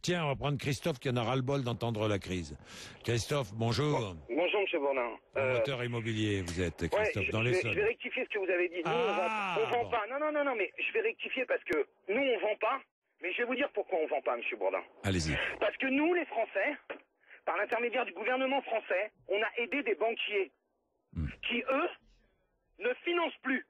Tiens, on va prendre Christophe qui en a ras-le-bol d'entendre la crise. Christophe, bonjour. Bonjour, monsieur Bourdin. Promoteur immobilier, vous êtes, Christophe, ouais, dans les sols. Je vais rectifier ce que vous avez dit. Nous, on vend pas. Non, mais je vais rectifier parce que nous, on vend pas. Mais je vais vous dire pourquoi on vend pas, monsieur Bourdin. Allez-y. Parce que nous, les Français, par l'intermédiaire du gouvernement français, on a aidé des banquiers qui, eux, ne financent plus.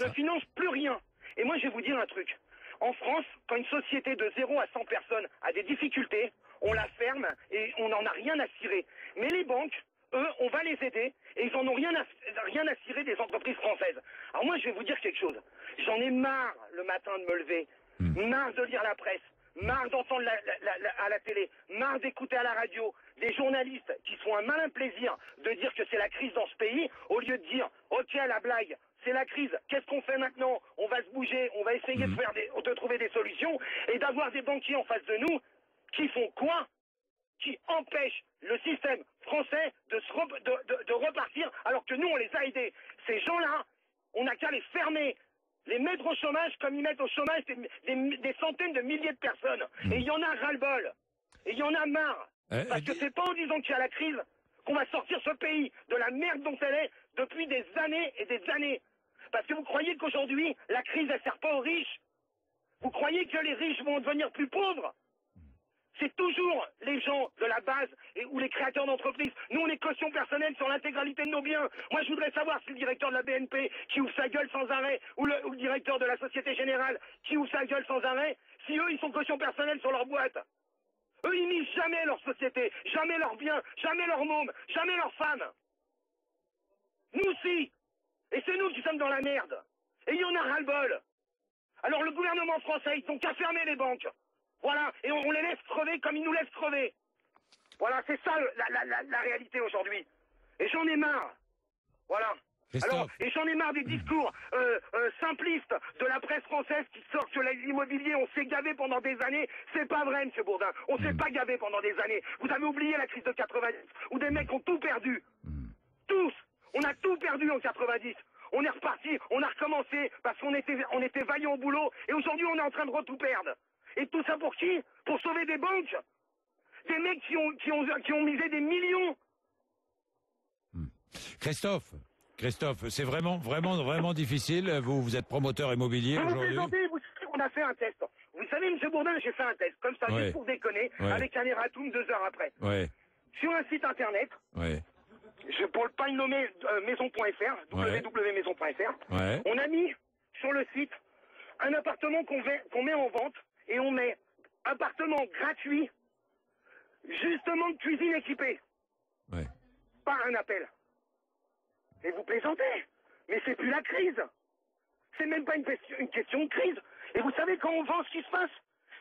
Ne financent plus rien. Et moi, je vais vous dire un truc. En France, quand une société de 0 à 100 personnes a des difficultés, on la ferme et on n'en a rien à cirer. Mais les banques, eux, on va les aider et ils en ont rien à cirer des entreprises françaises. Alors moi, je vais vous dire quelque chose. J'en ai marre le matin de me lever, marre de lire la presse, marre d'entendre à la télé, marre d'écouter à la radio des journalistes qui font un malin plaisir de dire que c'est la crise dans ce pays, au lieu de dire « Ok, la blague ». C'est la crise. Qu'est-ce qu'on fait maintenant? On va se bouger, on va essayer de trouver des solutions et d'avoir des banquiers en face de nous qui font quoi? Qui empêchent le système français de repartir alors que nous on les a aidés. Ces gens-là, on n'a qu'à les fermer, les mettre au chômage comme ils mettent au chômage des centaines de milliers de personnes. Et il y en a ras-le-bol. Et il y en a marre. Parce que c'est pas en disant qu'il y a la crise qu'on va sortir ce pays de la merde dont elle est depuis des années et des années. Parce que vous croyez qu'aujourd'hui, la crise, elle sert pas aux riches? Vous croyez que les riches vont devenir plus pauvres? C'est toujours les gens de la base ou les créateurs d'entreprises. Nous, on est caution personnelle sur l'intégralité de nos biens. Moi, je voudrais savoir si le directeur de la BNP qui ouvre sa gueule sans arrêt, ou le directeur de la Société Générale qui ouvre sa gueule sans arrêt, si eux, ils sont caution personnelle sur leur boîte. Eux, ils misent jamais leur société, jamais leurs biens, jamais leurs mômes, jamais leurs femmes. Nous, si. Et c'est nous qui sommes dans la merde. Et il y en a ras-le-bol. Alors le gouvernement français, ils n'ont qu'à fermer les banques. Voilà. Et on les laisse crever comme ils nous laissent crever. Voilà, c'est ça la réalité aujourd'hui. Et j'en ai marre. Voilà. Alors, et j'en ai marre des discours simplistes de la presse française qui sort sur l'immobilier. On s'est gavé pendant des années. C'est pas vrai, monsieur Bourdin. On s'est pas gavé pendant des années. Vous avez oublié la crise de 90, où des mecs ont tout perdu. Tous. On a tout perdu en 90. On est reparti, on a recommencé parce qu'on était vaillants au boulot. Et aujourd'hui, on est en train de tout perdre. Et tout ça pour qui? Pour sauver des banques. Des mecs qui ont misé des millions. Christophe, c'est vraiment difficile. Vous êtes promoteur immobilier aujourd'hui. Vous savez, on a fait un test. Vous savez, monsieur Bourdin, j'ai fait un test, comme ça, juste pour déconner, avec un erratum 2 heures après. Sur un site internet. Pour ne pas le nommer, maison.fr, www.maison.fr, on a mis sur le site un appartement qu'on met en vente et on met appartement gratuit, justement de cuisine équipée. Par un appel. Et vous plaisantez. Mais c'est plus la crise. C'est même pas une question de crise. Et vous savez quand on vend ce qui se passe?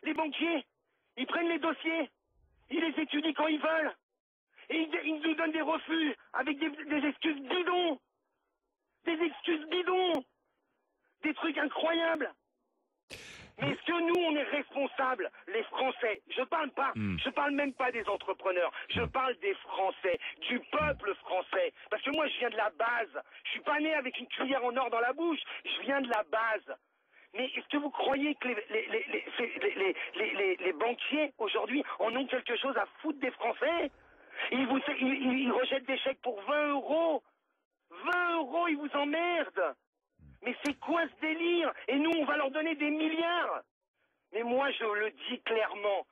Les banquiers, ils prennent les dossiers, ils les étudient quand ils veulent. Et ils nous donnent des refus avec des excuses bidons. Des excuses bidons. Des trucs incroyables. Mais est-ce que nous, on est responsables, les Français? Je parle même pas des entrepreneurs. Je parle des Français, du peuple français. Parce que moi, je viens de la base. Je suis pas né avec une cuillère en or dans la bouche. Je viens de la base. Mais est-ce que vous croyez que les banquiers, aujourd'hui, en ont quelque chose à foutre des Français? Ils rejettent des chèques pour 20 euros. 20 euros, ils vous emmerdent. Mais c'est quoi ce délire? Et nous, on va leur donner des milliards. Mais moi, je le dis clairement,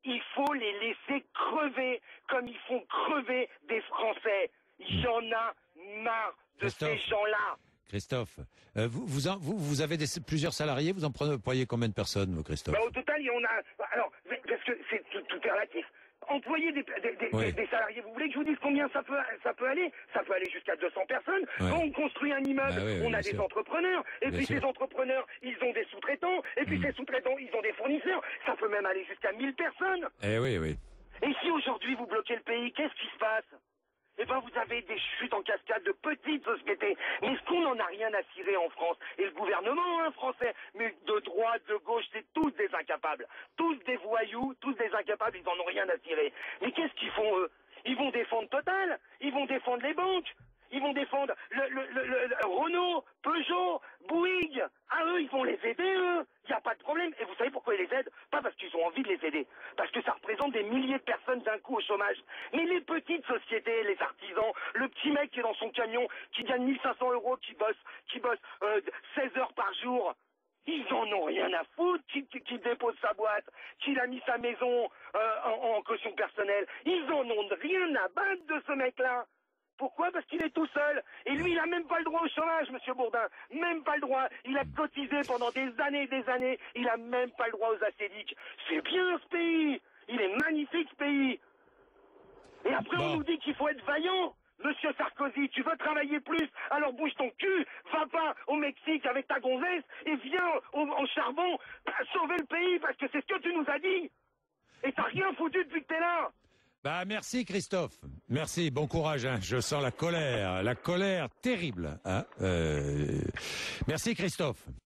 il faut les laisser crever comme ils font crever des Français. Il y en a marre de ces gens-là. Christophe, vous avez plusieurs salariés, vous employez combien de personnes, Christophe? Au total, on a... Alors, parce que c'est tout est relatif. Employer des salariés, vous voulez que je vous dise combien ça peut aller? Ça peut aller jusqu'à 200 personnes. Quand on construit un immeuble, on a des entrepreneurs. Et puis ces entrepreneurs, ils ont des sous-traitants. Et puis ces sous-traitants, ils ont des fournisseurs. Ça peut même aller jusqu'à 1000 personnes. Et si aujourd'hui vous bloquez le pays, qu'est-ce qui se passe? Eh ben, vous avez des chutes en cascade de petites sociétés. Mais est-ce qu'on n'en a rien à cirer en France? Et le gouvernement, français, mais de droite, de gauche, c'est tous des incapables. Tous des voyous, tous des incapables, ils en ont rien à cirer. Mais qu'est-ce qu'ils font, eux? Ils vont défendre Total, ils vont défendre les banques, ils vont défendre Renault, Peugeot, Bouygues. Ah, eux, ils vont les aider, eux. Il n'y a pas de problème. Et vous savez pourquoi ils les aident, pas parce qu'ils ont envie de les aider, parce que ça représente des milliers de personnes d'un coup au chômage. Mais les petites sociétés, les artisans, le petit mec qui est dans son camion, qui gagne 1500 €, qui bosse 16 heures par jour, ils en ont rien à foutre, qui dépose sa boîte, qu'il a mis sa maison en caution personnelle. Ils en ont rien à battre de ce mec-là. Pourquoi? Parce qu'il est tout seul. Et lui, il a même pas le droit au chômage, monsieur Bourdin. Même pas le droit. Il a cotisé pendant des années et des années. Il a même pas le droit aux ACDIC. C'est bien ce pays. Il est magnifique ce pays. Et après, on nous dit qu'il faut être vaillant. Monsieur Sarkozy, tu veux travailler plus, alors bouge ton cul, va pas au Mexique avec ta gonzesse et viens en charbon sauver le pays, parce que c'est ce que tu nous as dit. Et t'as rien foutu depuis que t'es là. Bah merci Christophe, merci, bon courage, hein. Je sens la colère terrible. Hein. Merci Christophe.